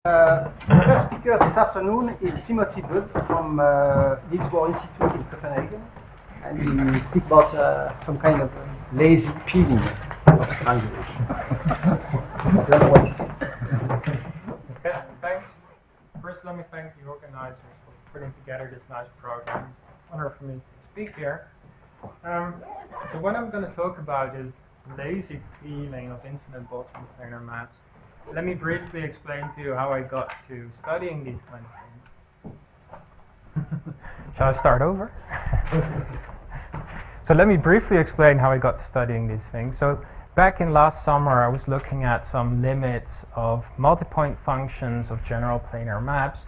The first speaker this afternoon is Timothy Budd from Niels Bohr Institute in Copenhagen, and he will speak about some kind of lazy peeling of triangulation. I don't know what it is. Okay, thanks. First, let me thank the organizers for putting together this nice program. It's an honor for me to speak here. So what I'm going to talk about is lazy peeling of infinite Boltzmann planar maps. Let me briefly explain to you how I got to studying these kind of things. Shall I start over? So let me briefly explain how I got to studying these things. So back in last summer, I was looking at some limits of multipoint functions of general planar maps,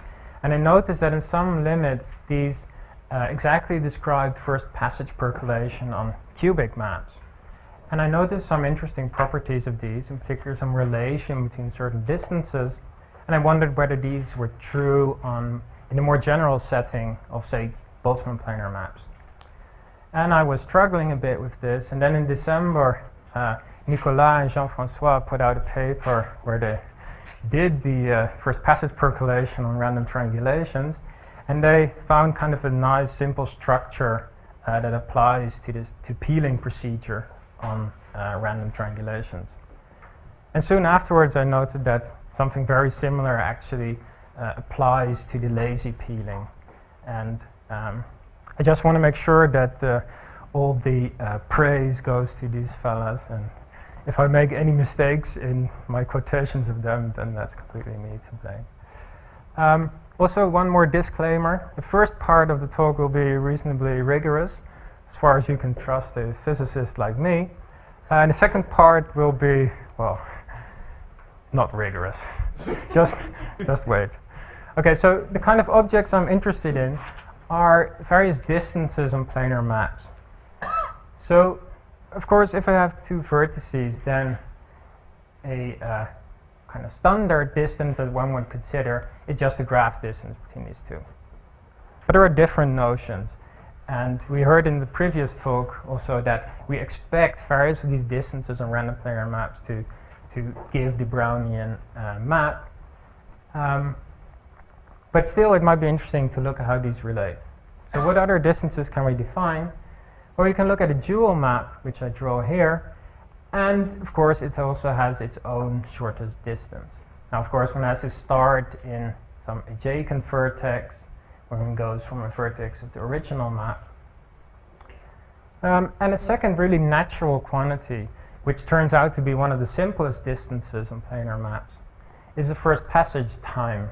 and I noticed that in some limits, these exactly described first passage percolation on cubic maps. And I noticed some interesting properties of these, in particular some relation between certain distances, and I wondered whether these were true in a more general setting of, say, Boltzmann planar maps. And I was struggling a bit with this, and then in December, Nicolas and Jean-François put out a paper where they did the first passage percolation on random triangulations, and they found kind of a nice simple structure that applies to peeling procedure on random triangulations. And soon afterwards I noted that something very similar actually applies to the lazy peeling. And I just want to make sure that all the praise goes to these fellas, and if I make any mistakes in my quotations of them, then that's completely me to blame. Also, one more disclaimer. The first part of the talk will be reasonably rigorous, as far as you can trust a physicist like me. And the second part will be, well, not rigorous. just wait. Okay, so the kind of objects I'm interested in are various distances on planar maps. So, of course, if I have two vertices, then a kind of standard distance that one would consider is just the graph distance between these two. But there are different notions. And we heard in the previous talk also that we expect various of these distances on random planar maps to give the Brownian map. But still, it might be interesting to look at how these relate. So what other distances can we define? Well, you can look at a dual map, which I draw here. And, of course, it also has its own shortest distance. Now, of course, one has to start in some adjacent vertex, when one goes from a vertex of the original map. And a second really natural quantity, which turns out to be one of the simplest distances on planar maps, is the first passage time.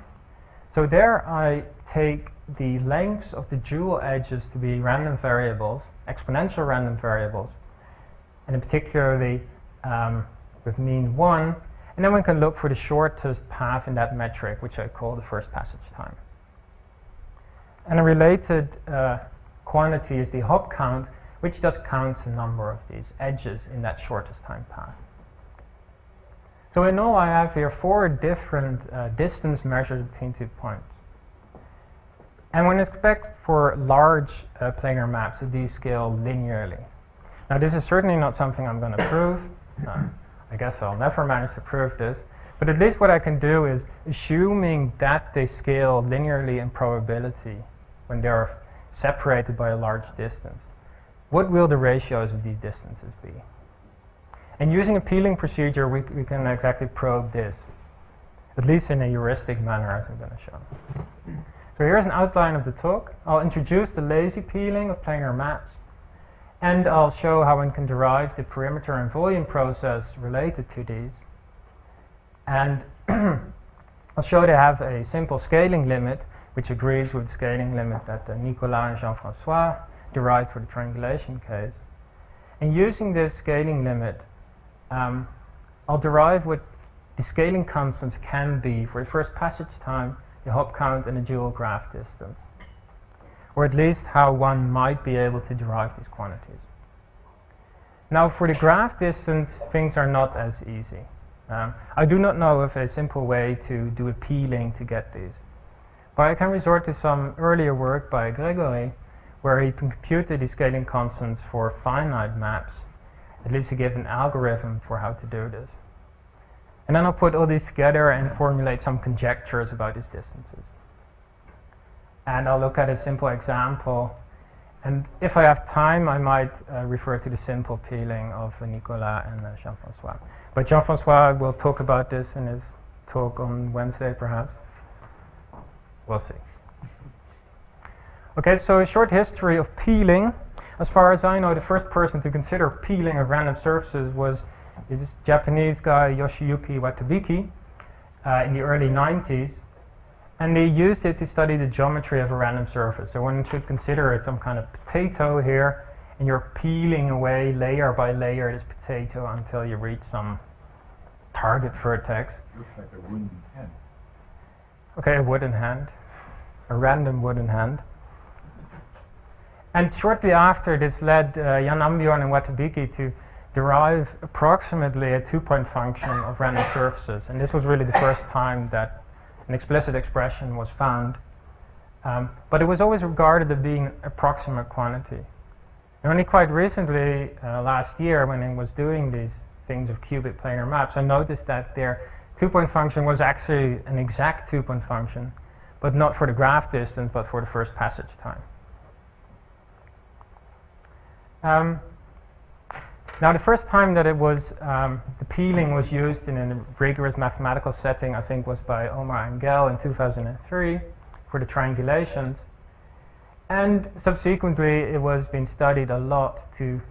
So there I take the lengths of the dual edges to be random variables, exponential random variables, and in particularly with mean 1, and then one can look for the shortest path in that metric, which I call the first passage time. And a related quantity is the hop count, which just counts the number of these edges in that shortest time path. So in all, I have here 4 different distance measures between 2 points. And one expects for large planar maps that these scale linearly. Now, this is certainly not something I'm going to prove. I guess I'll never manage to prove this. But at least what I can do is, assuming that they scale linearly in probability when they are separated by a large distance, what will the ratios of these distances be? And using a peeling procedure, we can exactly probe this, at least in a heuristic manner, as I'm going to show. So here's an outline of the talk. I'll introduce the lazy peeling of planar maps, and I'll show how one can derive the perimeter and volume process related to these. And I'll show they have a simple scaling limit, which agrees with the scaling limit that Nicolas and Jean-François derived for the triangulation case. And using this scaling limit, I'll derive what the scaling constants can be for the first passage time, the hop count, and the dual graph distance, or at least how one might be able to derive these quantities. Now, for the graph distance, things are not as easy. I do not know of a simple way to do a peeling to get these. But I can resort to some earlier work by Gregory, where he computed the scaling constants for finite maps, at least to give an algorithm for how to do this. And then I'll put all these together and formulate some conjectures about these distances. And I'll look at a simple example. And if I have time, I might refer to the simple peeling of Nicolas and Jean-François. But Jean-François will talk about this in his talk on Wednesday, perhaps. We'll see. Okay, so a short history of peeling. As far as I know, the first person to consider peeling of random surfaces was this Japanese guy, Yoshiyuki Watabiki, in the early 90s. And they used it to study the geometry of a random surface. So one should consider it some kind of potato here, and you're peeling away layer by layer this potato until you reach some target vertex. Looks like a wooden hand. Okay, a wooden hand. A random wooden hand. And shortly after, this led Jan Ambjorn and Watabiki to derive approximately a two-point function of random surfaces. And this was really the first time that an explicit expression was found. But it was always regarded as being approximate quantity. And only quite recently, last year, when I was doing these things of cubic planar maps, I noticed that their two-point function was actually an exact two-point function, but not for the graph distance, but for the first passage time. Now, the first time that it was the peeling was used in a rigorous mathematical setting, I think, was by Omar Engel in 2003 for the triangulations, and subsequently it was being studied a lot to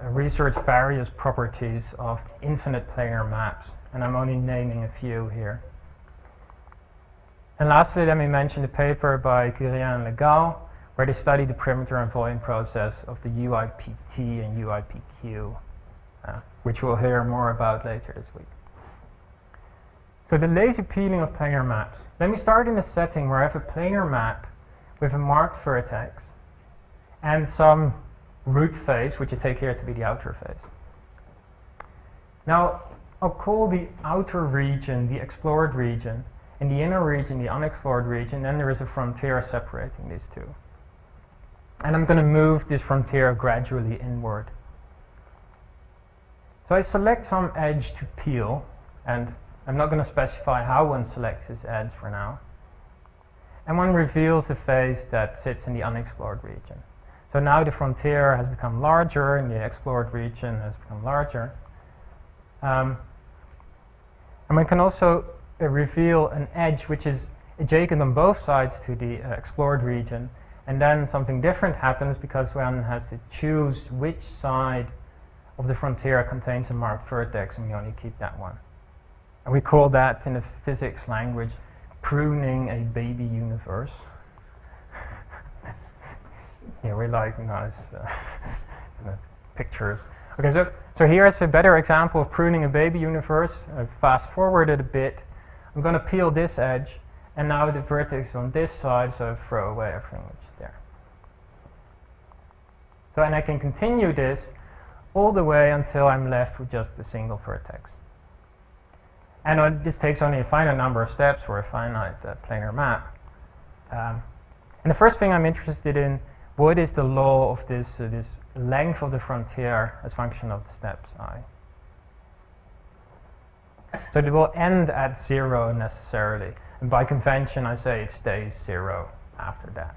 research various properties of infinite planar maps, and I'm only naming a few here. And lastly, let me mention the paper by Curien and Legal, where they studied the perimeter and volume process of the UIPT and UIPQ, which we'll hear more about later this week. So the lazy peeling of planar maps. Let me start in a setting where I have a planar map with a marked vertex and some root face, which I take here to be the outer face. Now, I'll call the outer region the explored region, and the inner region the unexplored region, then there is a frontier separating these two. And I'm going to move this frontier gradually inward. So I select some edge to peel, and I'm not going to specify how one selects this edge for now. And one reveals the face that sits in the unexplored region. So now the frontier has become larger, and the explored region has become larger. And one can also reveal an edge which is adjacent on both sides to the explored region. And then something different happens because one has to choose which side of the frontier contains a marked vertex, and we only keep that one. And we call that, in the physics language, pruning a baby universe. Yeah, we like nice pictures. Okay, so here's a better example of pruning a baby universe. I fast forwarded a bit. I'm going to peel this edge, and now the vertex is on this side, so I throw away everything which is there. So, and I can continue this all the way until I'm left with just a single vertex. And this takes only a finite number of steps for a finite planar map. And the first thing I'm interested in, what is the law of this length of the frontier as function of the steps I? So it will end at 0 necessarily. And by convention, I say it stays 0 after that.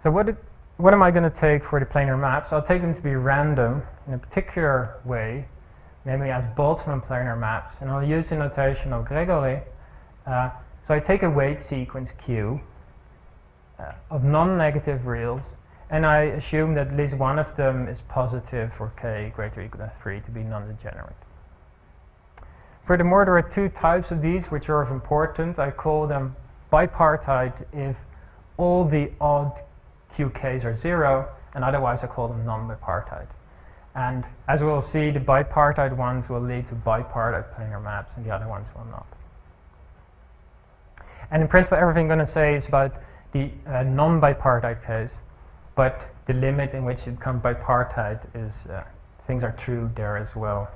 So what am I going to take for the planar maps? I'll take them to be random in a particular way, namely as Boltzmann planar maps. And I'll use the notation of Gregory. So I take a weight sequence Q of non-negative reals, and I assume that at least one of them is positive for k greater or equal to 3 to be non-degenerate. Furthermore, there are two types of these which are of importance. I call them bipartite if all the odd qk's are 0, and otherwise I call them non-bipartite. And as we'll see, the bipartite ones will lead to bipartite planar maps, and the other ones will not. And in principle, everything I'm going to say is about the non-bipartite case, but the limit in which it becomes bipartite is things are true there as well.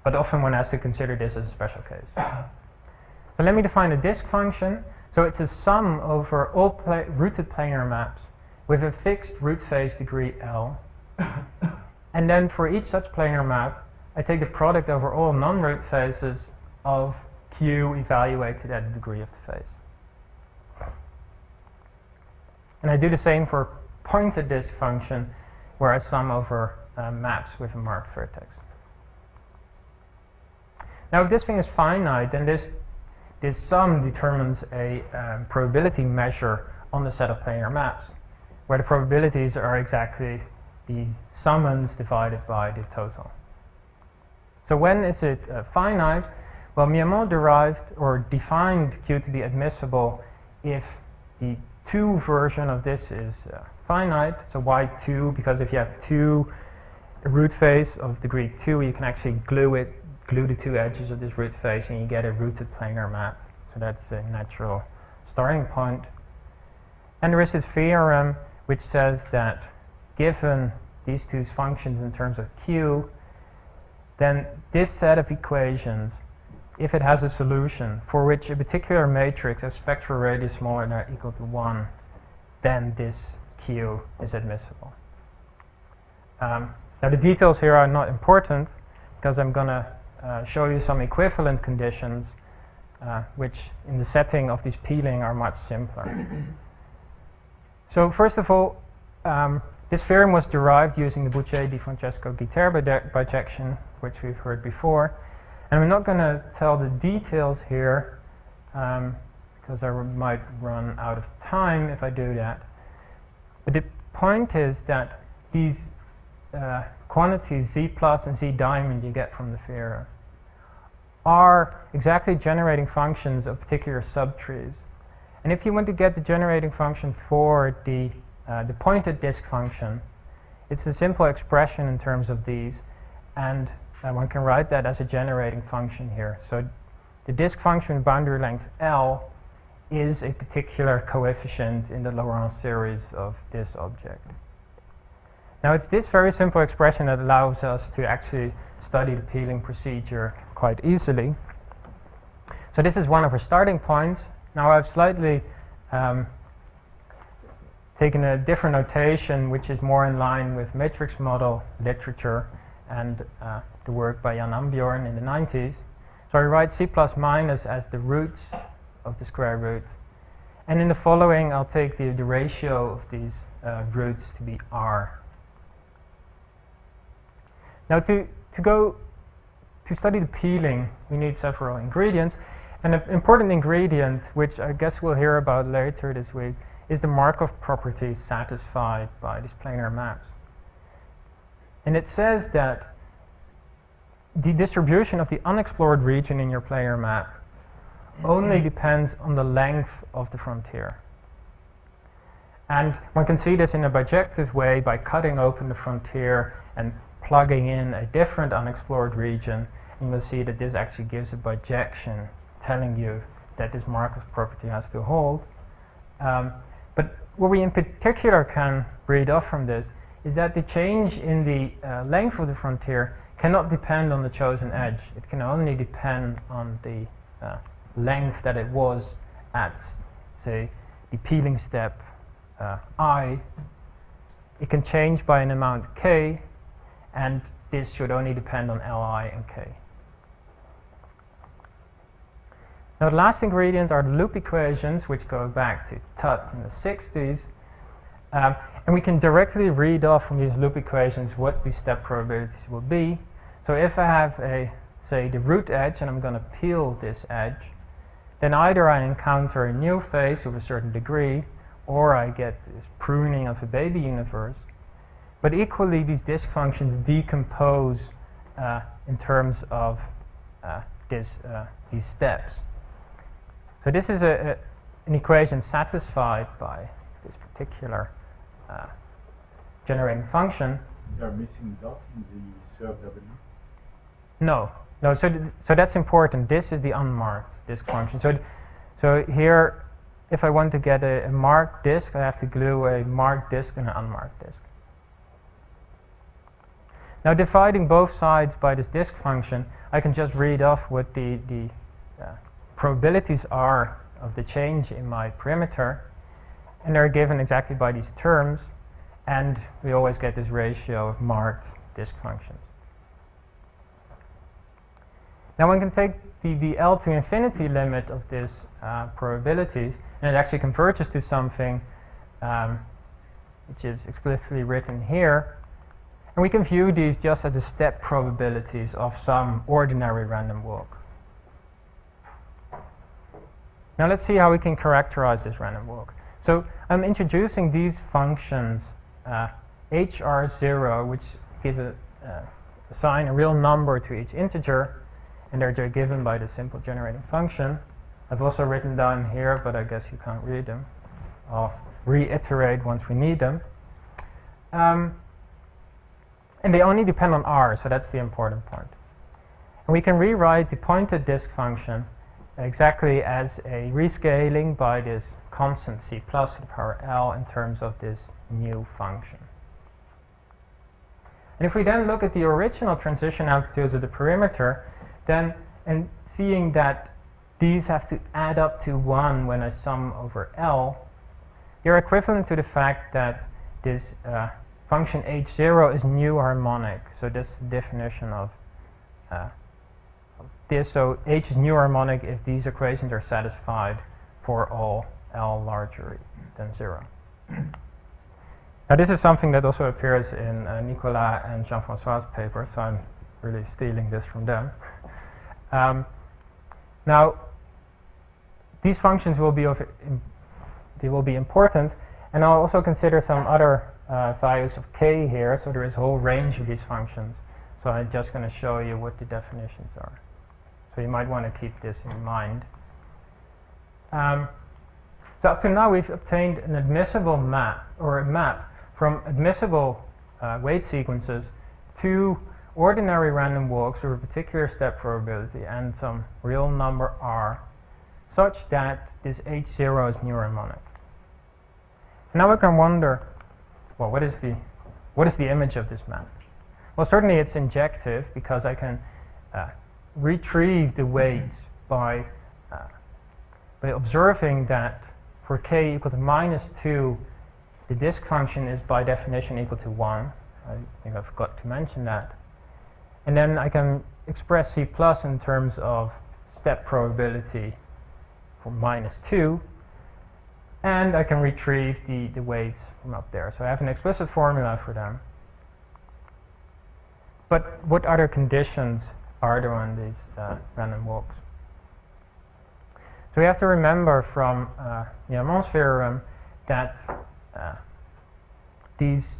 But often one has to consider this as a special case. So let me define a disk function. So it's a sum over all rooted planar maps with a fixed root phase degree L. And then for each such planar map, I take the product over all non-root faces of Q evaluated at the degree of the face. And I do the same for pointed disk function, where I sum over maps with a marked vertex. Now if this thing is finite, then this sum determines a probability measure on the set of planar maps, where the probabilities are exactly the summons divided by the total. So when is it finite? Well, Miamont derived or defined Q to be admissible if the 2 version of this is finite, so why 2? Because if you have 2 root face of degree 2, you can actually glue the 2 edges of this root face and you get a rooted planar map. So that's a natural starting point. And there is this theorem which says that given these 2 functions in terms of Q, then this set of equations, if it has a solution for which a particular matrix has spectral radius smaller than or equal to 1, then this Q is admissible. Now the details here are not important because I'm going to show you some equivalent conditions which in the setting of this peeling are much simpler. So first of all, this theorem was derived using the Boucher-Di Francesco-Guiterre bijection, which we've heard before. And I'm not going to tell the details here because I might run out of time if I do that. But the point is that these quantities Z plus and Z diamond you get from the theorem are exactly generating functions of particular subtrees. And if you want to get the generating function for the pointed disk function, it's a simple expression in terms of these, and one can write that as a generating function here. So the disk function with boundary length L is a particular coefficient in the Laurent series of this object. Now it's this very simple expression that allows us to actually study the peeling procedure quite easily. So this is one of our starting points. Now I've slightly taken a different notation which is more in line with matrix model literature and the work by Jan Ambjorn in the 90s. So I write C plus minus as the roots of the square root. And in the following I'll take the ratio of these roots to be R. Now to study the peeling, we need several ingredients. And an important ingredient, which I guess we'll hear about later this week, is the Markov property satisfied by these planar maps. And it says that the distribution of the unexplored region in your planar map only depends on the length of the frontier. And one can see this in a bijective way by cutting open the frontier and plugging in a different unexplored region. And you'll see that this actually gives a bijection telling you that this Markov property has to hold. But what we in particular can read off from this is that the change in the length of the frontier cannot depend on the chosen edge. It can only depend on the length that it was at, say, the peeling step I. It can change by an amount k, and this should only depend on Li and k. Now the last ingredient are the loop equations, which go back to Tutt in the 60s. And we can directly read off from these loop equations what these step probabilities will be. So if I have say the root edge and I'm going to peel this edge, then either I encounter a new phase of a certain degree, or I get this pruning of a baby universe. But equally, these disk functions decompose in terms of these steps. So this is an equation satisfied by this particular generating function. They are missing dot in the serve W. No. So that's important. This is the unmarked disk function. So here, if I want to get a marked disk, I have to glue a marked disk and an unmarked disk. Now, dividing both sides by this disk function, I can just read off what the probabilities are of the change in my perimeter, and they're given exactly by these terms, and we always get this ratio of marked disk functions. Now one can take the L to infinity limit of this probabilities, and it actually converges to something which is explicitly written here. And we can view these just as the step probabilities of some ordinary random walk. Now let's see how we can characterize this random walk. So I'm introducing these functions HR0, which assign a real number to each integer, and they're given by the simple generating function. I've also written down here, but I guess you can't read them. I'll reiterate once we need them. And they only depend on R, so that's the important point. And we can rewrite the pointed disk function exactly as a rescaling by this constant C plus to the power L in terms of this new function. And if we then look at the original transition amplitudes of the perimeter, then, and seeing that these have to add up to 1 when I sum over L, they're equivalent to the fact that this function H0 is new harmonic. So this is the definition of this. So H is new harmonic if these equations are satisfied for all L larger than 0. Now this is something that also appears in Nicolas and Jean-François' paper, so I'm really stealing this from them. Now these functions will be important, and I'll also consider some other values of k here. So there is a whole range of these functions. So I'm just going to show you what the definitions are. So you might want to keep this in mind. So up to now we've obtained an admissible map, or a map from admissible weight sequences to ordinary random walks with a particular step probability and some real number R, such that this H0 is new harmonic. Now we can wonder, well, what is the image of this map? Well, certainly it's injective, because I can retrieve the weights by observing that for k equal to -2, the disk function is by definition equal to 1. I think I forgot to mention that. And then I can express C plus in terms of step probability for -2, and I can retrieve the weights from up there. So I have an explicit formula for them. But what other conditions are there on these random walks? So we have to remember from Niemann's theorem that this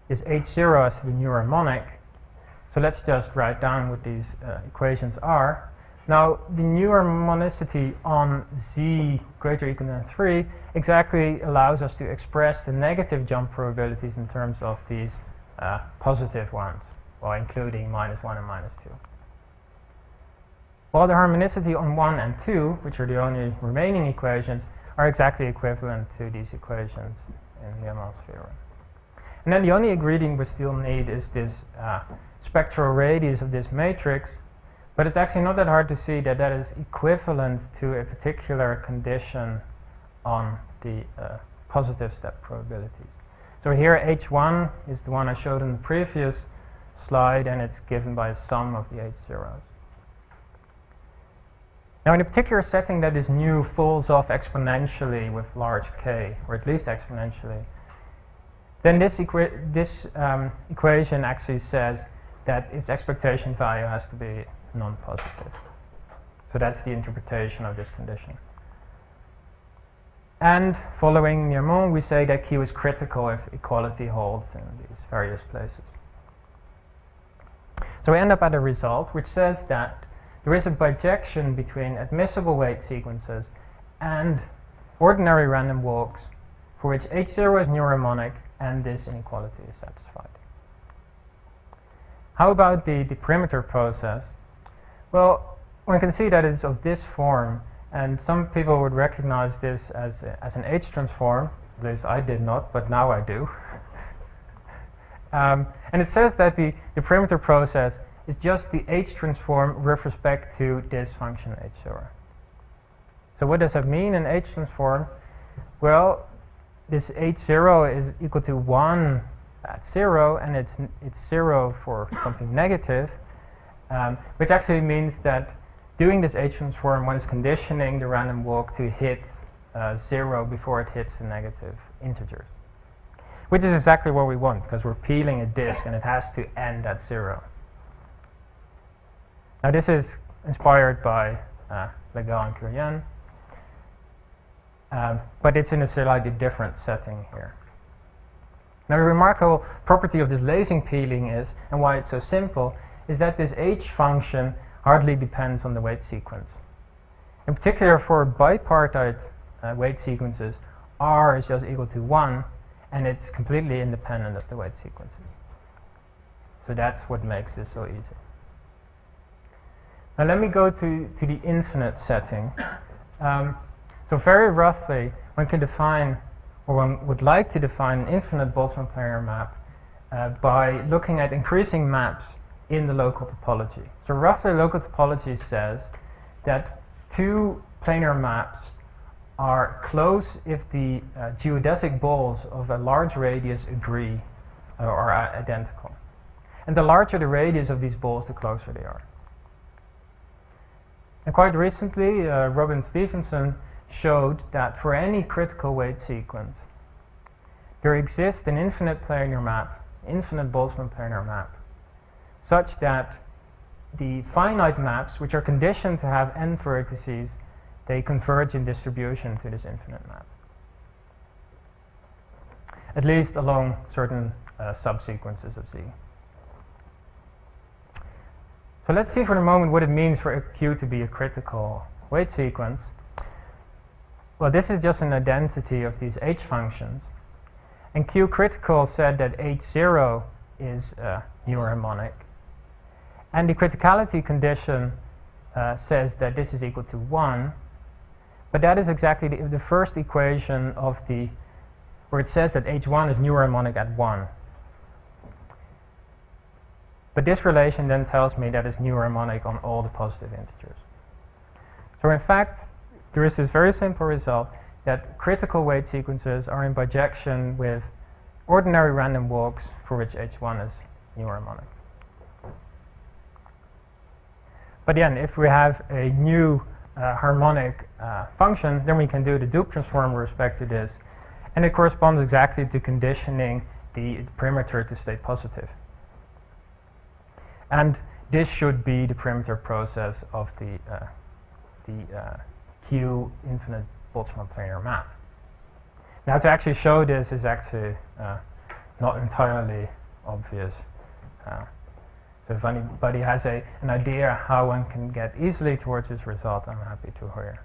H0 has to be new harmonic. So let's just write down what these equations are. Now, the new harmonicity on z greater or equal than 3 exactly allows us to express the negative jump probabilities in terms of these positive ones, well, including -1 and -2. While the harmonicity on 1 and 2, which are the only remaining equations, are exactly equivalent to these equations in Niemann's theorem. And then the only ingredient we still need is this spectral radius of this matrix, but it's actually not that hard to see that that is equivalent to a particular condition on the positive step probabilities. So here H1 is the one I showed in the previous slide, and it's given by a sum of the H0s. Now in a particular setting that this nu falls off exponentially with large k, or at least exponentially, then this equation actually says that its expectation value has to be non-positive. So that's the interpretation of this condition. And following Niemmann, we say that Q is critical if equality holds in these various places. So we end up at a result which says that there is a bijection between admissible weight sequences and ordinary random walks for which H0 is new harmonic and this inequality is satisfied. How about the perimeter process? Well, one can see that it's of this form, and some people would recognize this as an H transform. At least I did not, but now I do. And it says that the perimeter process is just the H transform with respect to this function H0. So what does that mean in H transform? Well, this H0 is equal to 1 at 0, and it's 0 for something negative, which actually means that doing this H transform, one is conditioning the random walk to hit 0 before it hits the negative integers, which is exactly what we want, because we're peeling a disk and it has to end at 0. Now this is inspired by Legal and Curien, but it's in a slightly different setting here. Now the remarkable property of this lasing peeling is, and why it's so simple, is that this H function hardly depends on the weight sequence. In particular, for bipartite weight sequences, R is just equal to 1, and it's completely independent of the weight sequences. So that's what makes this so easy. Now let me go to the infinite setting. So very roughly, one can define, or one would like to define, an infinite Boltzmann planar map by looking at increasing maps in the local topology. So roughly, local topology says that two planar maps are close if the geodesic balls of a large radius agree or are identical. And the larger the radius of these balls, the closer they are. And quite recently, Robin Stevenson showed that for any critical weight sequence, there exists an infinite planar map, infinite Boltzmann planar map, such that the finite maps, which are conditioned to have n vertices, they converge in distribution to this infinite map, at least along certain subsequences of Z. So let's see for the moment what it means for a Q to be a critical weight sequence. Well, this is just an identity of these H functions. And Q critical said that H0 is neuroharmonic. And the criticality condition says that this is equal to 1. But that is exactly the first equation of where it says that H1 is neuroharmonic at 1. But this relation then tells me that it's neuroharmonic on all the positive integers. So in fact, there is this very simple result that critical weight sequences are in bijection with ordinary random walks for which H1 is neuroharmonic. But again, if we have a new harmonic function, then we can do the dupe transform with respect to this, and it corresponds exactly to conditioning the perimeter to stay positive. And this should be the perimeter process of the Q infinite Boltzmann planar map. Now to actually show this is actually not entirely obvious. So if anybody has an idea how one can get easily towards this result, I'm happy to hear.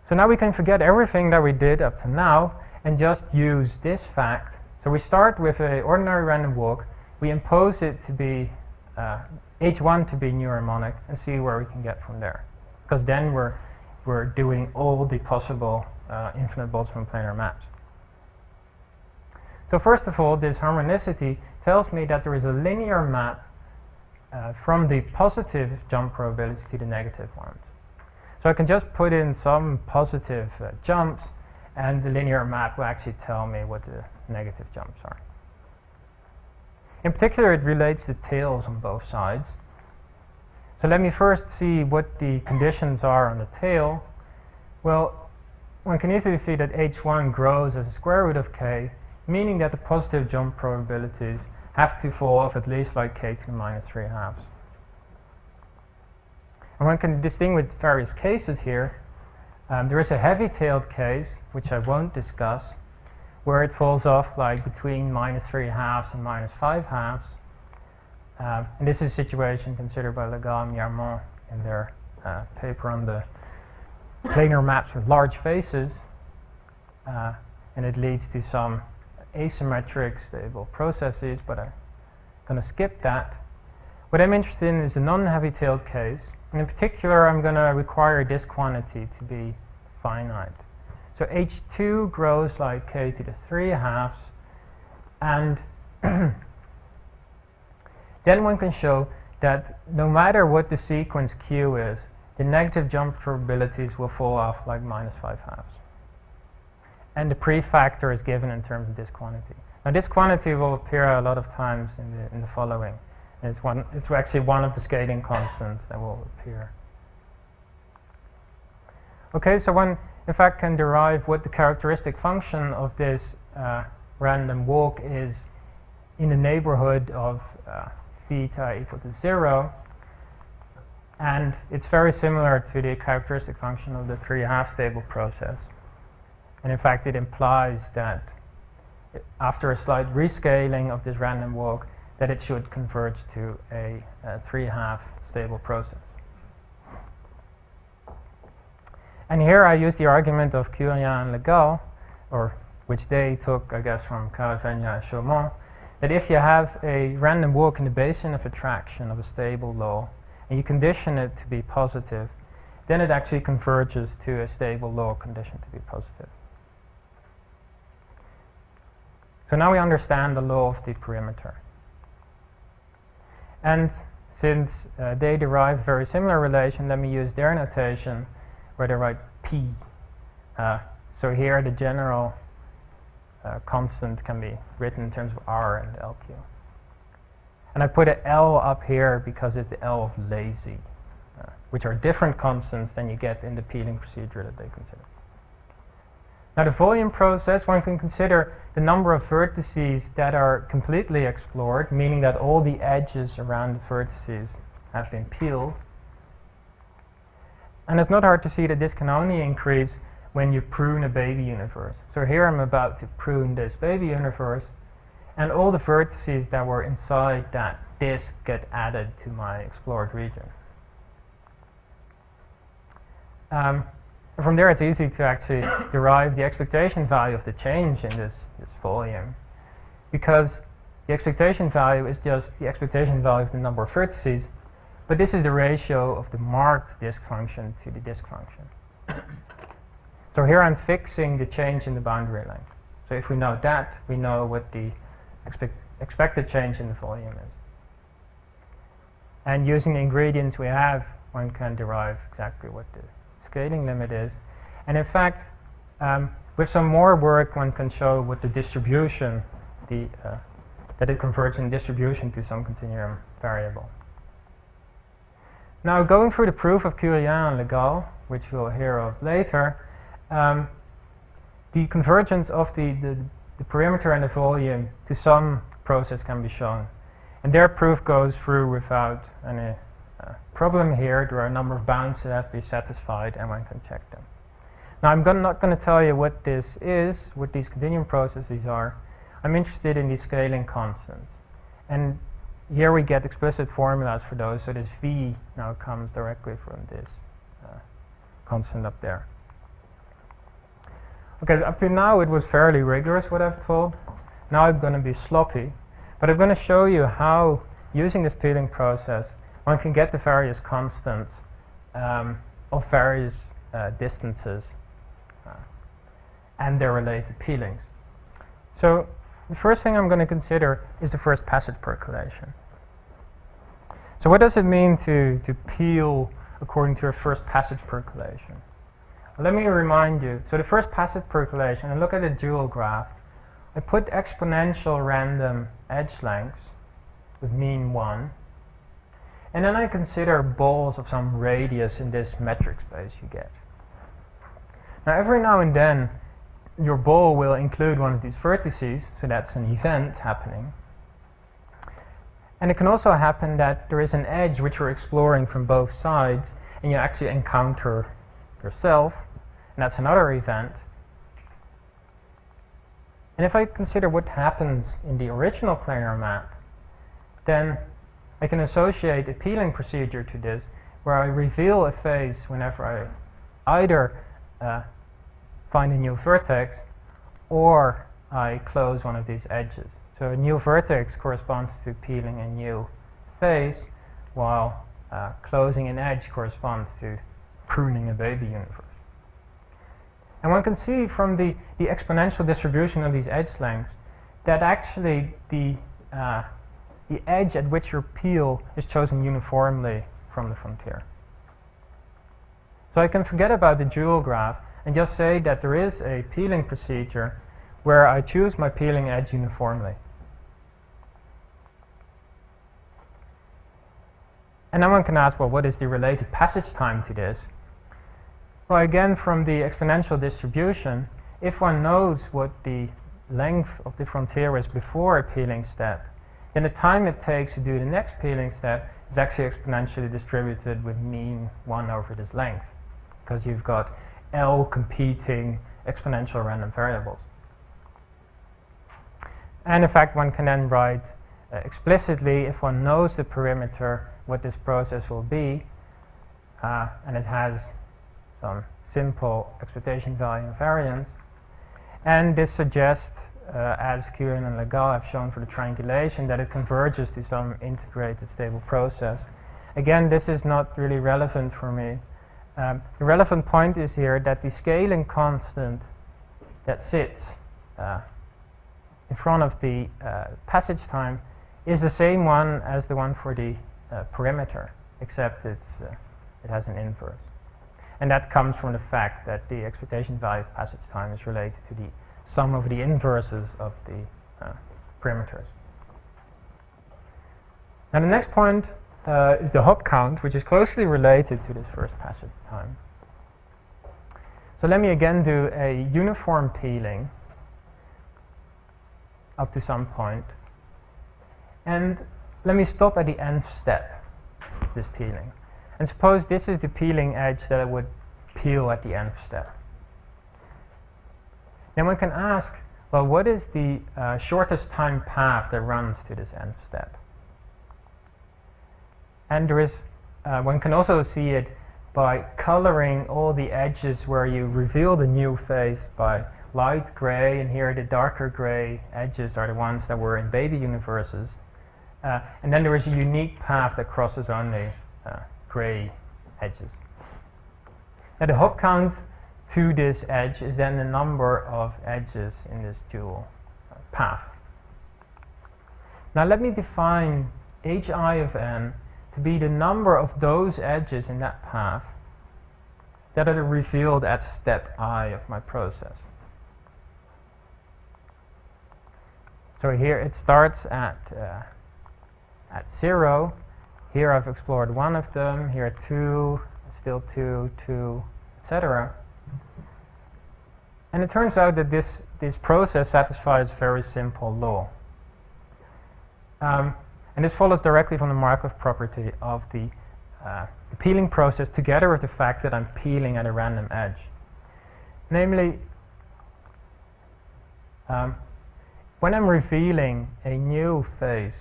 So now we can forget everything that we did up to now and just use this fact. So we start with an ordinary random walk. We impose it to be H1 to be neuroharmonic and see where we can get from there. Because then we're doing all the possible infinite Boltzmann planar maps. So first of all, this harmonicity tells me that there is a linear map from the positive jump probabilities to the negative ones. So I can just put in some positive jumps, and the linear map will actually tell me what the negative jumps are. In particular, it relates to tails on both sides. So let me first see what the conditions are on the tail. Well, one can easily see that H1 grows as a square root of k, meaning that the positive jump probabilities have to fall off at least like k to the minus 3/2. And one can distinguish various cases here. There is a heavy-tailed case, which I won't discuss, where it falls off like between minus 3/2 and minus 5/2. And this is a situation considered by Legal and Yarmont in their paper on the planar maps with large faces. And it leads to some asymmetric stable processes, but I'm going to skip that. What I'm interested in is a non-heavy-tailed case. And in particular, I'm going to require this quantity to be finite. So H2 grows like k to the 3/2, and then one can show that no matter what the sequence Q is, the negative jump probabilities will fall off like minus 5/2. and the prefactor is given in terms of this quantity. Now this quantity will appear a lot of times in the following. And it's actually one of the scaling constants that will appear. Okay, so one in fact can derive what the characteristic function of this random walk is in the neighborhood of beta equal to 0, and it's very similar to the characteristic function of the 3/2 stable process. And in fact it implies that after a slight rescaling of this random walk that it should converge to a 3/2 stable process. And here I use the argument of Curie and Legal, or which they took, I guess, from Caravagna and Chaumont, that if you have a random walk in the basin of attraction of a stable law, and you condition it to be positive, then it actually converges to a stable law conditioned to be positive. So now we understand the law of the perimeter. And since they derive a very similar relation, let me use their notation where they write P. So here the general constant can be written in terms of R and LQ. And I put an L up here because it's the L of lazy, which are different constants than you get in the peeling procedure that they consider. Now the volume process, one can consider the number of vertices that are completely explored, meaning that all the edges around the vertices have been peeled. And it's not hard to see that this can only increase when you prune a baby universe. So here I'm about to prune this baby universe, and all the vertices that were inside that disk get added to my explored region. From there it's easy to actually derive the expectation value of the change in this volume, because the expectation value is just the expectation value of the number of vertices, but this is the ratio of the marked disk function to the disk function. So here I'm fixing the change in the boundary length. So if we know that, we know what the expected change in the volume is. And using the ingredients we have, one can derive exactly what the scaling limit is. And in fact, with some more work, one can show what the distribution, that it converts in distribution to some continuum variable. Now, going through the proof of Curie and Legal, which we'll hear of later, the convergence of the perimeter and the volume to some process can be shown. And their proof goes through without any problem here. There are a number of bounds that have to be satisfied, and one can check them. Now, I'm not going to tell you what this is, what these continuum processes are. I'm interested in these scaling constants. And here we get explicit formulas for those, so this V now comes directly from this constant up there. Okay, so up to now it was fairly rigorous what I've told. Now I'm going to be sloppy, but I'm going to show you how, using this peeling process, one can get the various constants of various distances and their related peelings. So the first thing I'm going to consider is the first passage percolation. So what does it mean to peel according to a first passage percolation? Well, let me remind you. So the first passage percolation, and look at the dual graph. I put exponential random edge lengths with mean 1. And then I consider balls of some radius in this metric space you get. Now every now and then your ball will include one of these vertices, so that's an event happening. And it can also happen that there is an edge which you're exploring from both sides, and you actually encounter yourself, and that's another event. And if I consider what happens in the original planar map, then I can associate a peeling procedure to this, where I reveal a phase whenever I either find a new vertex or I close one of these edges. So a new vertex corresponds to peeling a new phase, while closing an edge corresponds to pruning a baby universe. And one can see from the exponential distribution of these edge lengths that actually the edge at which you peel is chosen uniformly from the frontier. So I can forget about the dual graph, and just say that there is a peeling procedure where I choose my peeling edge uniformly. And then one can ask, well, what is the related passage time to this? Well, again, from the exponential distribution, if one knows what the length of the frontier is before a peeling step, then the time it takes to do the next peeling step is actually exponentially distributed with mean 1 over this length, because you've got L competing exponential random variables. And in fact, one can then write explicitly, if one knows the perimeter, what this process will be, and it has some simple expectation value invariance. And this suggests, as Kieran and Legal have shown for the triangulation, that it converges to some integrated stable process. Again, this is not really relevant for me. The relevant point is here that the scaling constant that sits in front of the passage time is the same one as the one for the perimeter, except it has an inverse. And that comes from the fact that the expectation value of passage time is related to the sum of the inverses of the perimeters. Now the next point is the hop count, which is closely related to this first passage time. So let me again do a uniform peeling up to some point, and let me stop at the nth step of this peeling. And suppose this is the peeling edge that I would peel at the nth step. Then one can ask, well, what is the shortest time path that runs to this nth step? And there is, one can also see it by coloring all the edges where you reveal the new face by light gray, and here the darker gray edges are the ones that were in baby universes. And then there is a unique path that crosses only gray edges. Now the hop count to this edge is then the number of edges in this dual path. Now let me define hi of n to be the number of those edges in that path that are revealed at step I of my process. So here it starts at 0. Here I've explored one of them, here 2, still 2, 2, etc. And it turns out that this process satisfies a very simple law. And this follows directly from the Markov property of the peeling process, together with the fact that I'm peeling at a random edge. Namely, when I'm revealing a new face,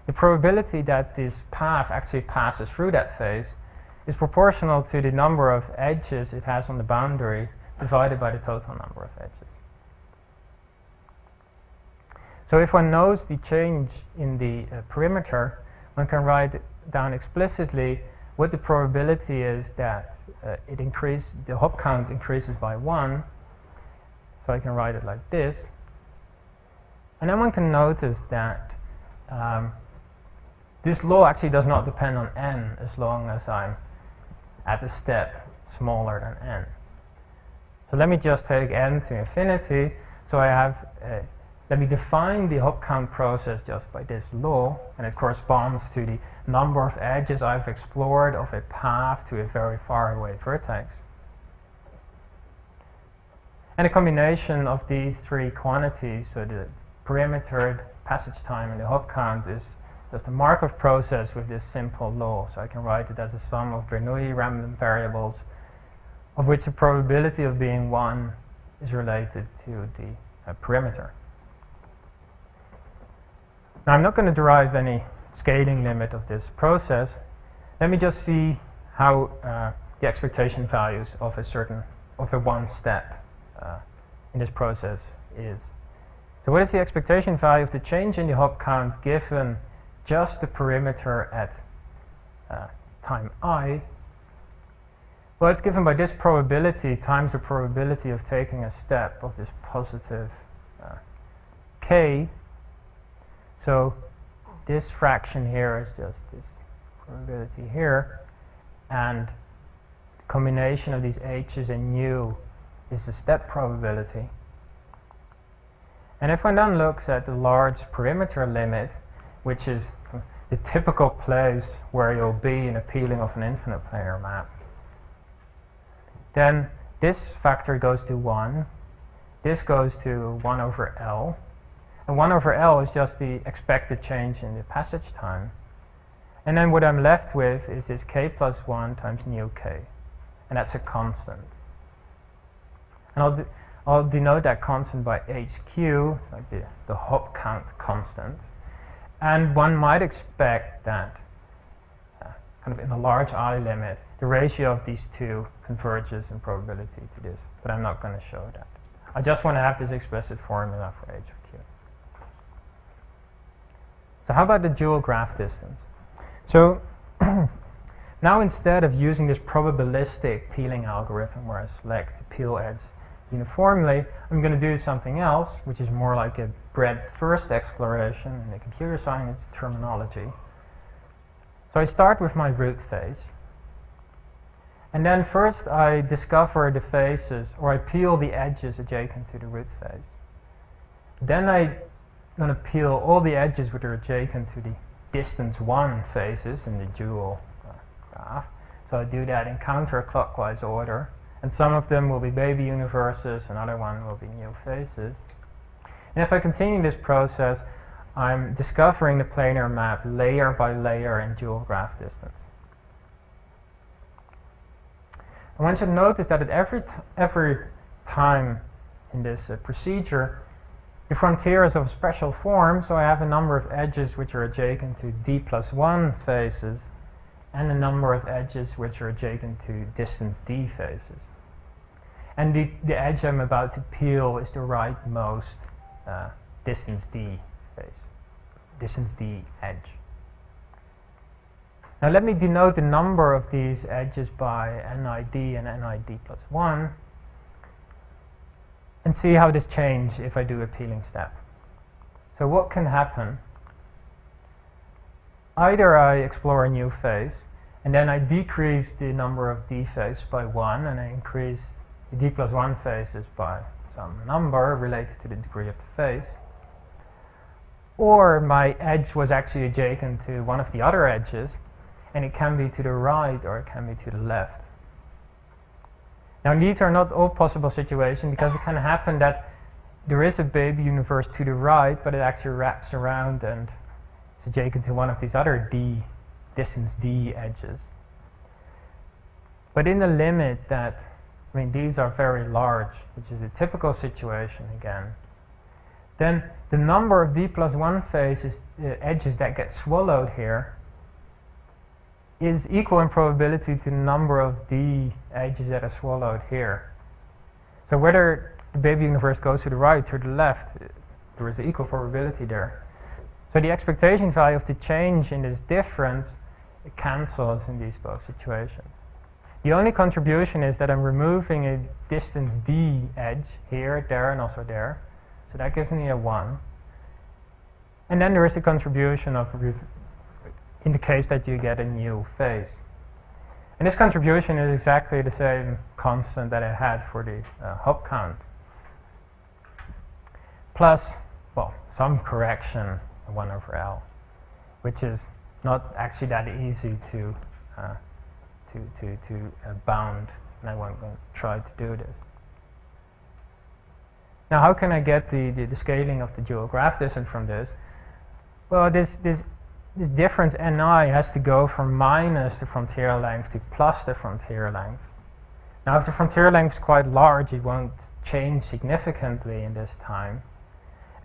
the probability that this path actually passes through that face is proportional to the number of edges it has on the boundary divided by the total number of edges. So if one knows the change in the perimeter, one can write down explicitly what the probability is that the hop count increases by 1. So I can write it like this. And then one can notice that this law actually does not depend on n as long as I'm at a step smaller than n. So let me just take n to infinity. So I have, let me define the hop count process just by this law, and it corresponds to the number of edges I've explored of a path to a very far away vertex. And a combination of these three quantities, so the perimeter, passage time, and the hop count, is just a Markov process with this simple law. So I can write it as a sum of Bernoulli random variables, of which the probability of being 1 is related to the perimeter. Now I'm not going to derive any scaling limit of this process. Let me just see how the expectation values of a one step in this process is. So what is the expectation value of the change in the hop count given just the perimeter at time I? Well, it's given by this probability times the probability of taking a step of this positive k. So this fraction here is just this probability here, and the combination of these h's and nu is the step probability. And if one then looks at the large perimeter limit, which is the typical place where you'll be in a peeling of an infinite planar map, then this factor goes to 1, this goes to 1 over L, and 1 over L is just the expected change in the passage time. And then what I'm left with is this k plus 1 times nu k, and that's a constant. And I'll denote that constant by HQ, like the hop count constant. And one might expect that, kind of in the large I limit, the ratio of these two converges in probability to this, but I'm not going to show that. I just want to have this explicit formula for H of Q. So how about the dual graph distance? So now instead of using this probabilistic peeling algorithm where I select the peel edge uniformly, I'm going to do something else, which is more like a breadth-first exploration in the computer science terminology. So I start with my root face, and then first I discover the faces, or I peel the edges adjacent to the root face. Then I'm going to peel all the edges which are adjacent to the distance 1 faces in the dual graph. So I do that in counterclockwise order. And some of them will be baby universes, another one will be new faces. And if I continue this process, I'm discovering the planar map layer by layer in dual graph distance. And one should notice that at every time in this procedure, the frontier is of special form, so I have a number of edges which are adjacent to d plus 1 faces, and a number of edges which are adjacent to distance d faces. And the edge I'm about to peel is the rightmost distance d face, distance d edge. Now let me denote the number of these edges by NID and NID plus 1, and see how this changes if I do a peeling step. So what can happen? Either I explore a new face, and then I decrease the number of d faces by 1, and I increase the d plus 1 faces by some number related to the degree of the face. Or my edge was actually adjacent to one of the other edges, and it can be to the right or it can be to the left. Now these are not all possible situations, because it can happen that there is a baby universe to the right, but it actually wraps around and is adjacent to one of these other distance d edges. But in the limit that, these are very large, which is a typical situation again, then the number of d plus 1 faces, edges that get swallowed here is equal in probability to the number of d edges that are swallowed here. So whether the baby universe goes to the right or the left, there is an equal probability there. So the expectation value of the change in this difference, it cancels in these both situations. The only contribution is that I'm removing a distance d edge here, there, and also there. So that gives me a 1. And then there is a contribution of, in the case that you get a new phase. And this contribution is exactly the same constant that I had for the hop count. Plus, well, some correction, 1 over L, which is not actually that easy to bound, and I won't try to do this. Now, how can I get the scaling of the dual graph distance from this? Well, this difference ni has to go from minus the frontier length to plus the frontier length. Now, if the frontier length is quite large, it won't change significantly in this time.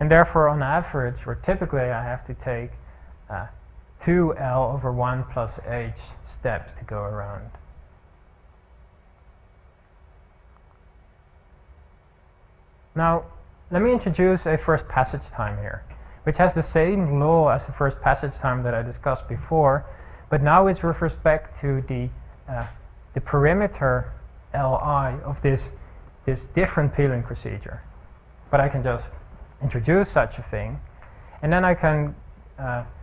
And therefore, on average, or typically, I have to take 2L over 1 plus h steps to go around. Now, let me introduce a first passage time here, which has the same law as the first passage time that I discussed before, but now it's with respect to the perimeter Li of this different peeling procedure. But I can just introduce such a thing, and then I can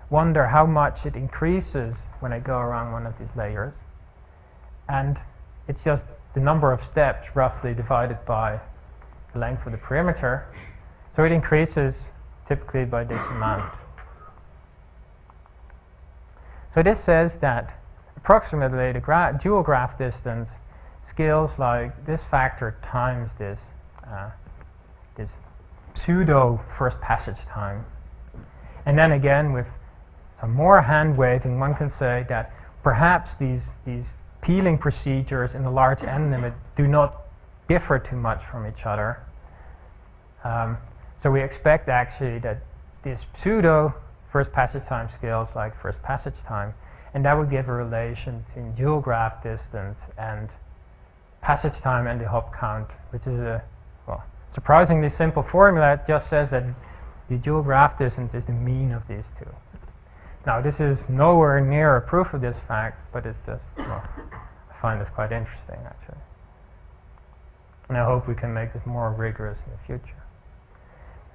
wonder how much it increases when I go around one of these layers. And it's just the number of steps roughly divided by the length of the perimeter. So it increases typically by this amount. So this says that approximately the dual graph distance scales like this factor times this this pseudo first passage time. And then again, with some more hand waving, one can say that perhaps these peeling procedures in the large n limit do not differ too much from each other. So we expect actually that this pseudo first passage time scales like first passage time, and that would give a relation between dual graph distance and passage time and the hop count, which is a surprisingly simple formula. It just says that the dual graph distance is the mean of these two. Now this is nowhere near a proof of this fact, but it's just, I find this quite interesting actually. And I hope we can make this more rigorous in the future.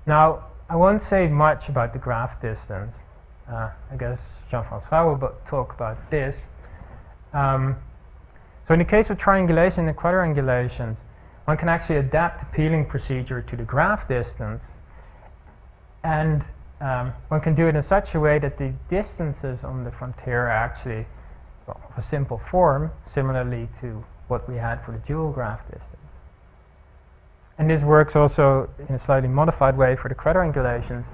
Now, I won't say much about the graph distance. I guess Jean-François will talk about this. So in the case of triangulation and quadrangulations, one can actually adapt the peeling procedure to the graph distance, and one can do it in such a way that the distances on the frontier are actually of a simple form, similarly to what we had for the dual graph distance. And this works also in a slightly modified way for the quadrangulations.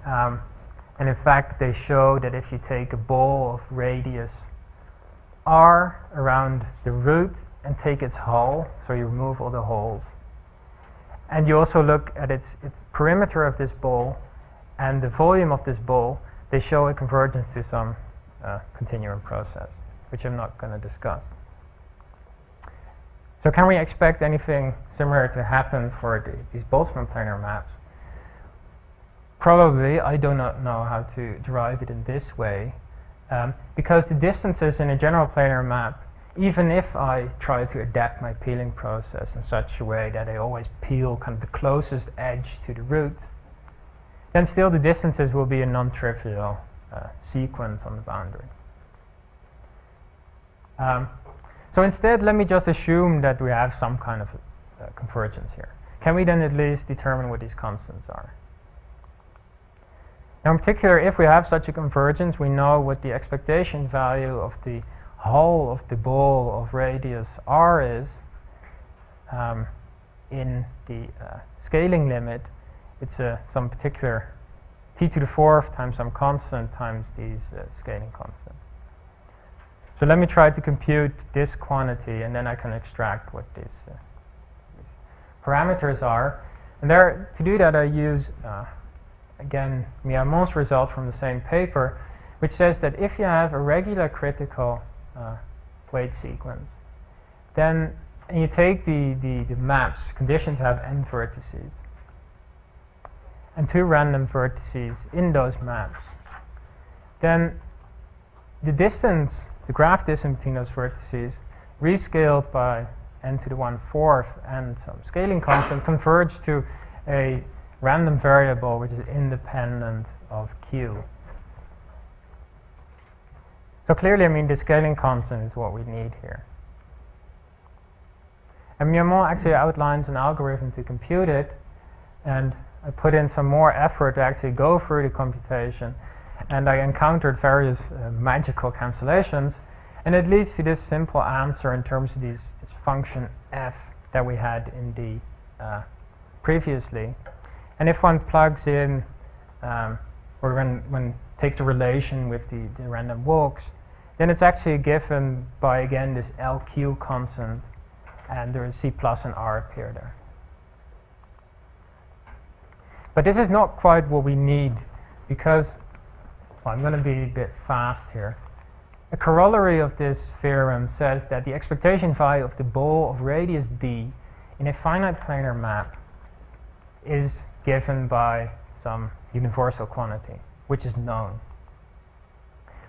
And in fact, they show that if you take a ball of radius r around the root and take its hull, so you remove all the holes, and you also look at its perimeter of this ball and the volume of this ball, they show a convergence to some continuum process, which I'm not going to discuss. So can we expect anything similar to happen for these Boltzmann planar maps? Probably. I do not know how to derive it in this way, because the distances in a general planar map, even if I try to adapt my peeling process in such a way that I always peel kind of the closest edge to the root, then still the distances will be a non-trivial sequence on the boundary. So instead, let me just assume that we have some kind of convergence here. Can we then at least determine what these constants are? Now in particular, if we have such a convergence, we know what the expectation value of the hull of the ball of radius r is in the scaling limit. It's some particular t to the fourth times some constant times these scaling constants. So let me try to compute this quantity, and then I can extract what these parameters are. And there, to do that, I use, again, Miamon's result from the same paper, which says that if you have a regular critical weight sequence, then and you take the maps conditioned to have n vertices, and two random vertices in those maps, then the distance, the graph distance between those vertices, rescaled by n to the 1/4 and some scaling constant, converge to a random variable which is independent of q. So clearly, I mean, the scaling constant is what we need here. And Miamon actually outlines an algorithm to compute it, and I put in some more effort to actually go through the computation, and I encountered various magical cancellations, and it leads to this simple answer in terms of this function f that we had in the previously. And if one plugs in, or when takes a relation with the random walks, then it's actually given by, again, this LQ constant, and there is C plus and R appear there. But this is not quite what we need, because, well, I'm going to be a bit fast here. A corollary of this theorem says that the expectation value of the ball of radius d in a finite planar map is given by some universal quantity, which is known.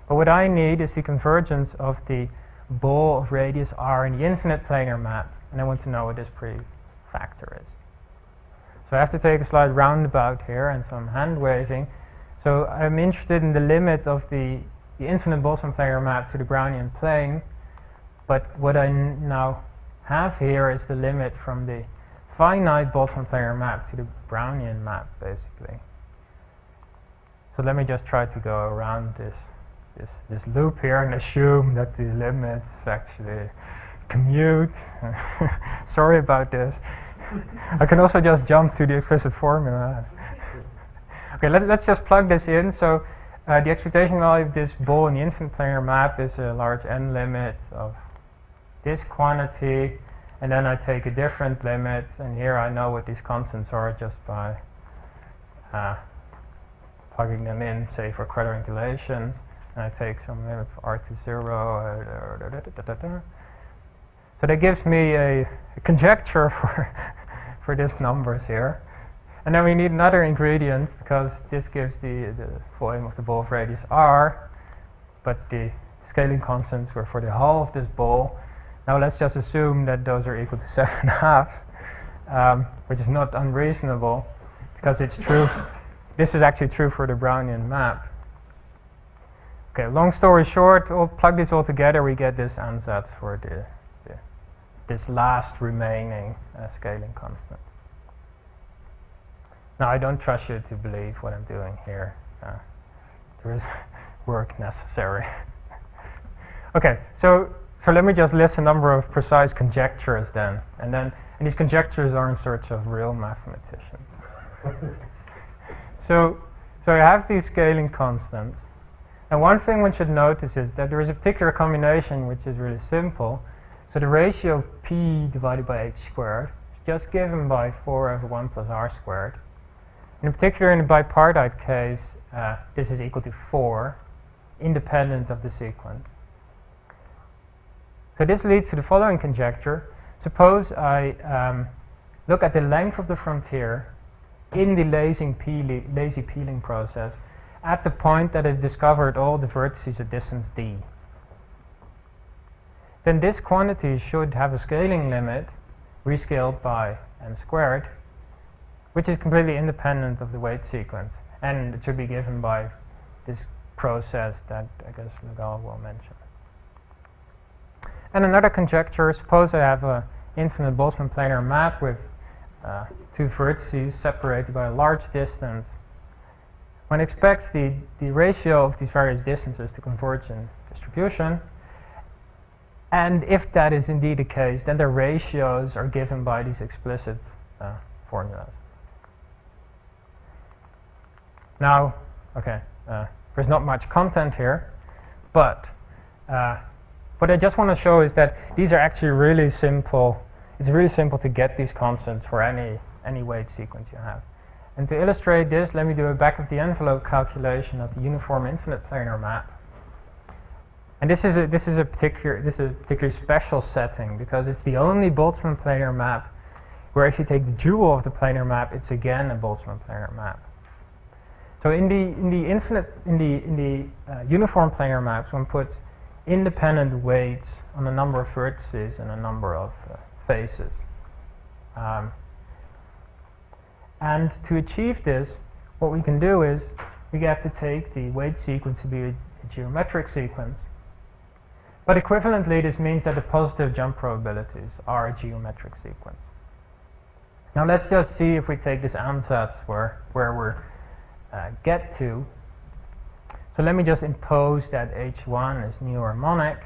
But what I need is the convergence of the ball of radius r in the infinite planar map, and I want to know what this pre-factor is. So I have to take a slight roundabout here and some hand waving. So I'm interested in the limit of the infinite Boltzmann planar map to the Brownian plane, but what I now have here is the limit from the finite Boltzmann planar map to the Brownian map, basically. So let me just try to go around this loop here and assume that the limits actually commute. Sorry about this. I can also just jump to the explicit formula. Okay, let's just plug this in. So the expectation value of this ball in the infinite planar map is a large n limit of this quantity, and then I take a different limit, and here I know what these constants are just by plugging them in, say for quadrangulations, and I take some limit of r to 0. So that gives me a conjecture for these numbers here. And then we need another ingredient, because this gives the volume of the ball of radius r, but the scaling constants were for the hull of this ball. Now let's just assume that those are equal to 7.5, which is not unreasonable, because it's true. This is actually true for the Brownian map. Okay, long story short, we'll plug these all together, we get this ansatz for this last remaining scaling constant. Now I don't trust you to believe what I'm doing here. There is work necessary. Okay, so let me just list a number of precise conjectures then, and these conjectures are in search of real mathematicians. So I have these scaling constants, and one thing one should notice is that there is a particular combination which is really simple. So the ratio of p divided by h squared is just given by 4 over 1 plus r squared. In particular, in the bipartite case, this is equal to 4, independent of the sequence. So this leads to the following conjecture. Suppose I look at the length of the frontier in the lazy peeling process at the point that it discovered all the vertices at distance d. Then this quantity should have a scaling limit rescaled by n squared, which is completely independent of the weight sequence, and it should be given by this process that I guess Legal will mention. And another conjecture, suppose I have an infinite Boltzmann planar map with two vertices separated by a large distance. One expects the ratio of these various distances to converge in distribution, and if that is indeed the case, then the ratios are given by these explicit formulas. Now, okay, there's not much content here, but what I just want to show is that these are actually really simple. It's really simple to get these constants for any weight sequence you have. And to illustrate this, let me do a back-of-the-envelope calculation of the uniform infinite planar map. And this is a particularly special setting, because it's the only Boltzmann planar map where if you take the dual of the planar map, it's again a Boltzmann planar map. So in the uniform planar maps, one puts independent weights on a number of vertices and a number of faces. And to achieve this, what we can do is we have to take the weight sequence to be a geometric sequence. But equivalently, this means that the positive jump probabilities are a geometric sequence. Now let's just see if we take this ansatz where we're get to. So let me just impose that H1 is new harmonic,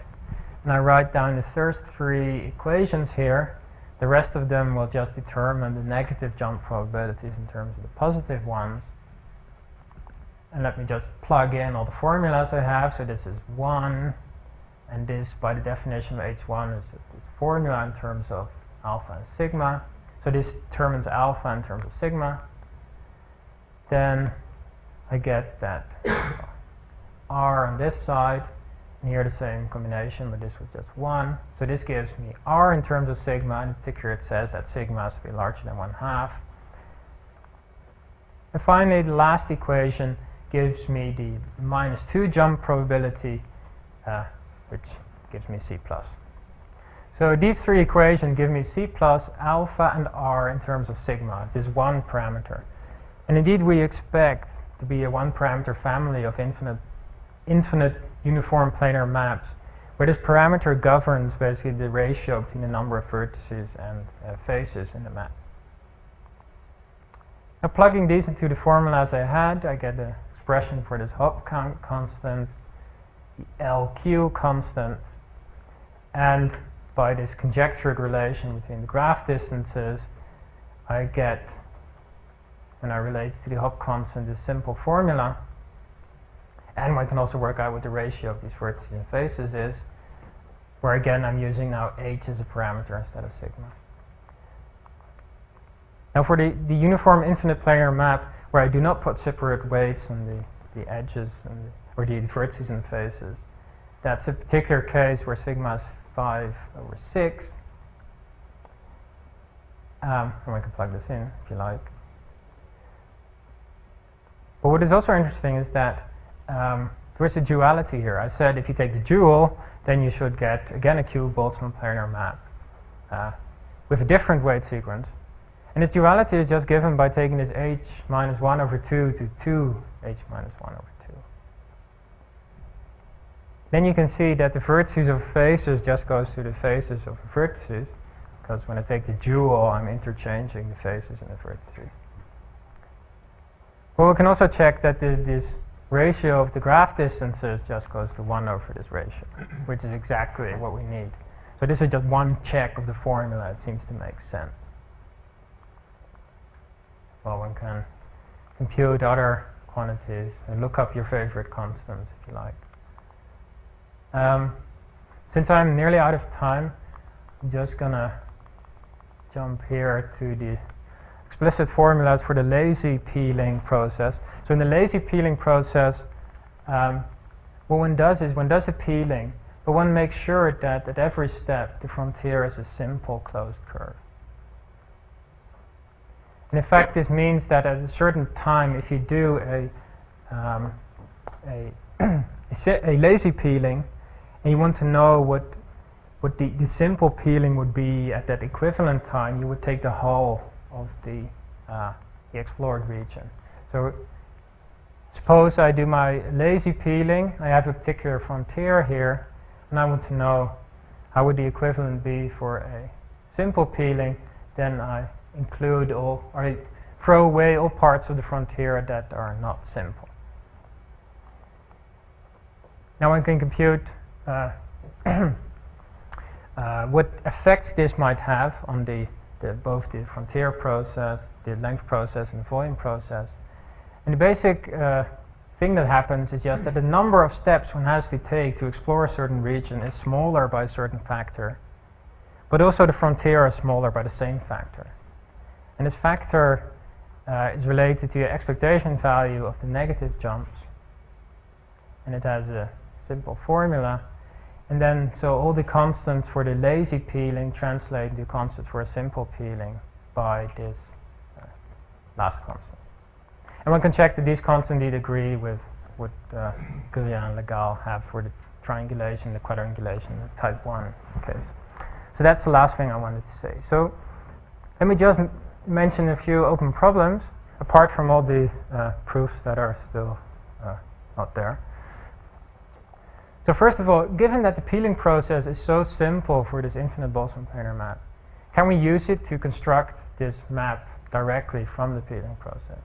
and I write down the first three equations here. The rest of them will just determine the negative jump probabilities in terms of the positive ones. And let me just plug in all the formulas I have. So this is 1, and this, by the definition of H1, is this formula in terms of alpha and sigma. So this determines alpha in terms of sigma. Then I get that R on this side, and here the same combination, but this was just 1. So this gives me R in terms of sigma, and in particular it says that sigma has to be larger than 1/2. And finally, the last equation gives me the -2 jump probability, which gives me C+. So these three equations give me C+, alpha, and R in terms of sigma, this one parameter. And indeed we expect to be a one parameter family of infinite uniform planar maps where this parameter governs basically the ratio between the number of vertices and faces in the map. Now plugging these into the formulas I had, I get the expression for this hop count constant, the LQ constant, and by this conjectured relation between the graph distances, I get, when I relate to the hop constant, this simple formula. And I can also work out what the ratio of these vertices and faces is, where again I'm using now h as a parameter instead of sigma. Now for the uniform infinite planar map, where I do not put separate weights on the edges and or the vertices and faces, that's a particular case where sigma is 5/6. And we can plug this in if you like. But what is also interesting is that there's a duality here. I said if you take the dual, then you should get, again, a cube Boltzmann planar map with a different weight sequence. And this duality is just given by taking this h minus 1/2 to 2h minus 1/2. Then you can see that the vertices of faces just goes to the faces of the vertices, because when I take the dual, I'm interchanging the faces and the vertices. Well, we can also check that this ratio of the graph distances just goes to 1/this ratio, which is exactly what we need. So this is just one check of the formula. It seems to make sense. Well, one can compute other quantities and look up your favorite constants if you like. Since I'm nearly out of time, I'm just gonna jump here to the explicit formulas for the lazy peeling process. So in the lazy peeling process, what one does is one does a peeling, but one makes sure that at every step the frontier is a simple closed curve. And in fact, this means that at a certain time, if you do a lazy peeling, and you want to know what the simple peeling would be at that equivalent time, you would take the whole of the explored region. So suppose I do my lazy peeling, I have a particular frontier here, and I want to know how would the equivalent be for a simple peeling. Then I include all, or I throw away all parts of the frontier that are not simple. Now one can compute what effects this might have on both the frontier process, the length process, and the volume process. And the basic thing that happens is just that the number of steps one has to take to explore a certain region is smaller by a certain factor, but also the frontier is smaller by the same factor. And this factor is related to the expectation value of the negative jumps, and it has a simple formula. And then, so all the constants for the lazy peeling translate into constants for a simple peeling by this last constant. And one can check that these constants indeed agree with what Guillen and Legal have for the triangulation, the quadrangulation, the type 1 case. So that's the last thing I wanted to say. So let me just mention a few open problems, apart from all the proofs that are still not there. So first of all, given that the peeling process is so simple for this infinite Boltzmann planar map, can we use it to construct this map directly from the peeling process?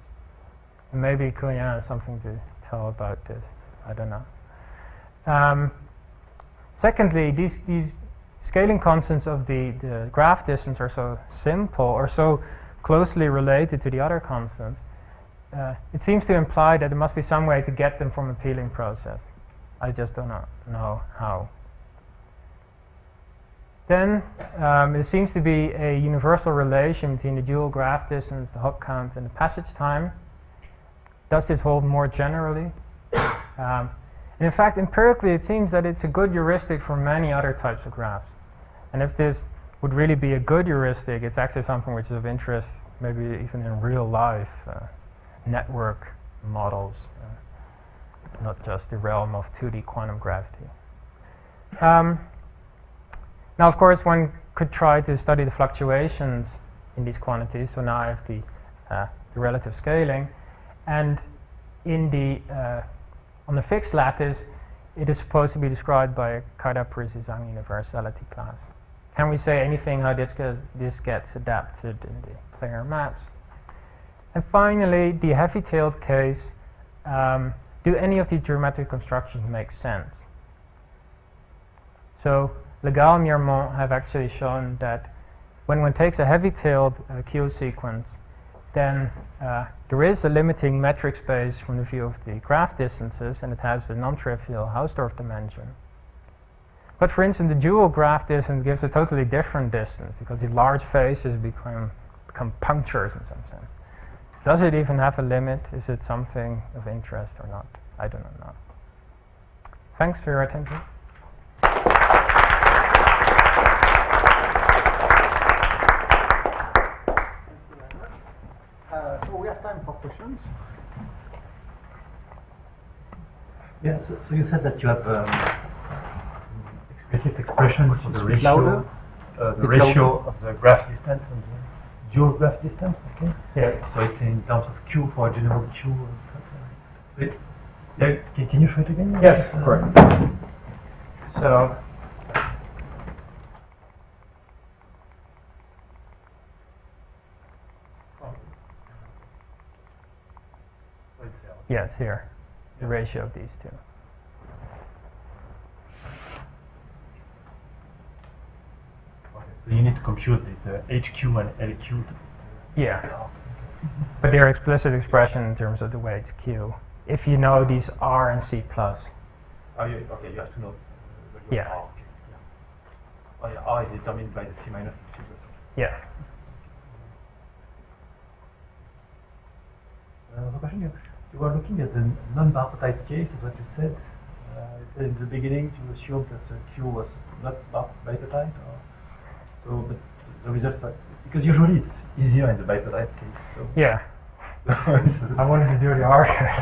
And maybe Guillen has something to tell about this. I don't know. Secondly, these scaling constants of the graph distance are so simple or so closely related to the other constants. It seems to imply that there must be some way to get them from a peeling process. I just don't know how. Then there seems to be a universal relation between the dual graph distance, the hop count, and the passage time. Does this hold more generally? And in fact, empirically, it seems that it's a good heuristic for many other types of graphs. And if this would really be a good heuristic, it's actually something which is of interest, maybe even in real life, network models. Not just the realm of 2D quantum gravity. Now, of course, one could try to study the fluctuations in these quantities. So now I have the relative scaling, and in on the fixed lattice, it is supposed to be described by a Carta-Parisi-Zhang universality class. Can we say anything how this gets adapted in the planar maps? And finally, the heavy-tailed case, do any of these geometric constructions make sense? So Legal and Miermont have actually shown that when one takes a heavy-tailed Q sequence, then there is a limiting metric space from the view of the graph distances, and it has a non-trivial Hausdorff dimension. But for instance, the dual graph distance gives a totally different distance because the large faces become punctures in some sense. Does it even have a limit? Is it something of interest or not? I do not know. Thanks for your attention. So we have time for questions. Yeah, so you said that you have explicit expression for the Speak ratio, louder. the ratio of the graph distance and the dual graph distance. Okay. Yes. So it's in terms of Q for a general Q. Wait, yeah, can you show it again? Yes, of course. So yes, here, the ratio of these two. So you need to compute this HQ and LQ. Yeah, but they're explicit expression in terms of the weights Q. If you know these R and C plus. Oh, okay, you have to know. Yeah. R, okay. Yeah. Oh, yeah, R is determined by the C minus and C plus. Yeah. Another question. You were looking at the non-bipartite case, is what you said. In the beginning, you assumed that the Q was not bipartite. So, but the results are, because usually it's easier in the bipartite case. So. Yeah. I wanted to do the R case.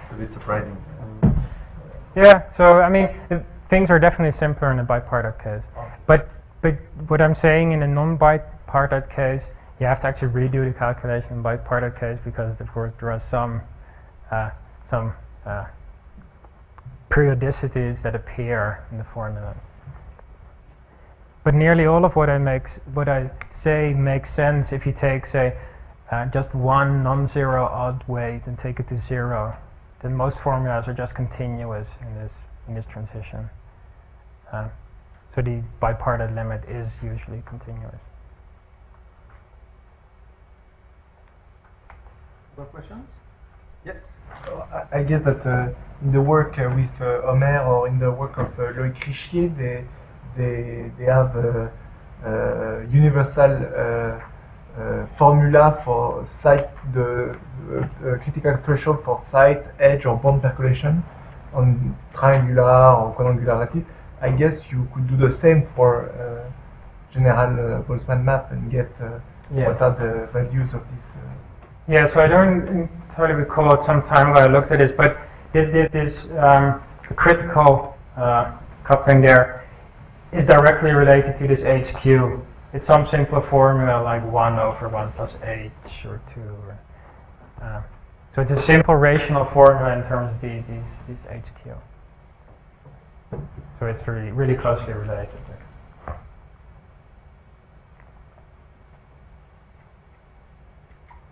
It's a bit surprising. Yeah, so I mean, things are definitely simpler in a bipartite case. But what I'm saying in a non-bipartite case, you have to actually redo the calculation in bipartite case because, of course, there are some periodicities that appear in the formulas. But nearly all of what I say makes sense if you take, say, just one non-zero odd weight and take it to zero. Then most formulas are just continuous in this transition. So the bipartite limit is usually continuous. Other questions? Yes. I guess that in the work with Omer or in the work of Loïc Richier, they have a universal formula for site, the critical threshold for site, edge, or bond percolation on triangular or quadrangular lattice. I guess you could do the same for general Boltzmann map and get what are the values of this. Yeah, so I don't entirely recall it some time ago I looked at this, but this critical coupling there is directly related to this HQ. It's some simpler formula like 1 over 1 plus h or 2. So it's a simple rational formula in terms of these HQ. So it's really closely related.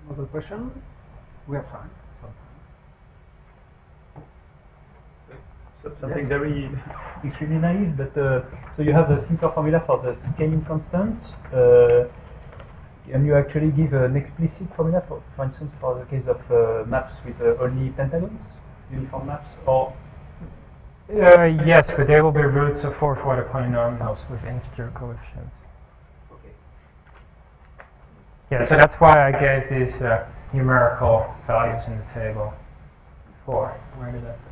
Another question? We have time. So something Yes. very extremely naive, but so you have a simpler formula for the scaling constant. Can you actually give an explicit formula, for instance, for the case of maps with only pentagons, uniform maps, or Yes, but they will be roots of 4-order polynomials with integer coefficients. okay. Yeah, so that's why I gave these numerical values in the table before. Where did that go?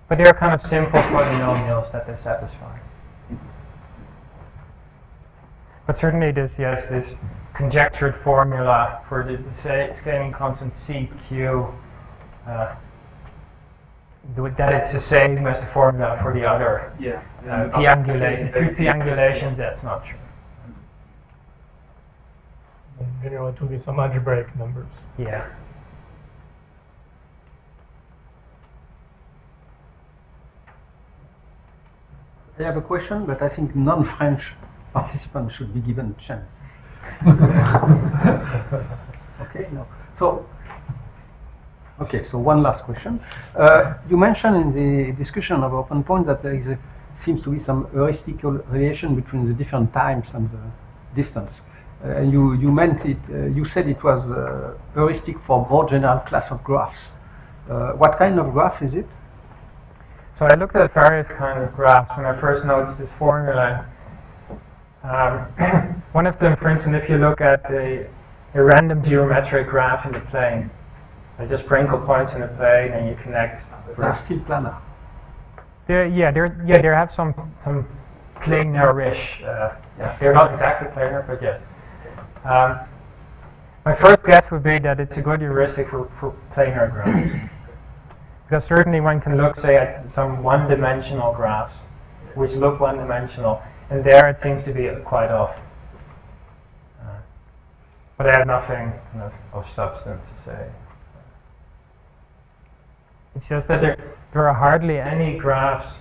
But they're kind of simple polynomials that they satisfy. But certainly this conjectured formula for the scaling constant CQ, that it's the same as the formula for the other two triangulations, that's not true. In general, it will be some algebraic numbers. Yeah. I have a question, but I think non-French participants should be given a chance. Okay, no. So, okay, so one last question. You mentioned in the discussion of open point that there seems to be some heuristical relation between the different times and the distance. You said it was heuristic for broad general class of graphs. What kind of graph is it? So I looked at various kinds of graphs when I first noticed this formula. One of them, for instance, if you look at a random geometric graph in the plane, I just sprinkle points in the plane and you connect. They're still planar. They have some planar-ish. Yes, they're not exactly planar, but yes. My first guess would be that it's a good heuristic for planar graphs. Because certainly one can look, say, at some one-dimensional graphs, which look one-dimensional, and there it seems to be quite off. But I have nothing of substance to say. It's just that there are hardly any graphs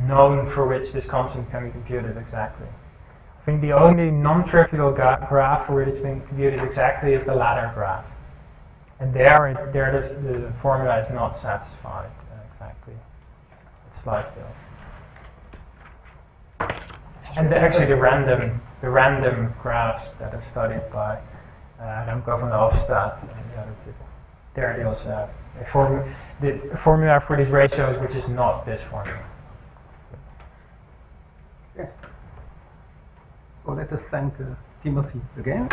known for which this constant can be computed exactly. I think the only non-trivial graph for which it's been computed exactly is the ladder graph. And there the formula is not satisfied exactly. It's slightly off. And actually the random graphs that are studied by Remco van Hofstad and the other people, there they also have a formula for these ratios which is not this formula. Okay. So let us thank Timothy again.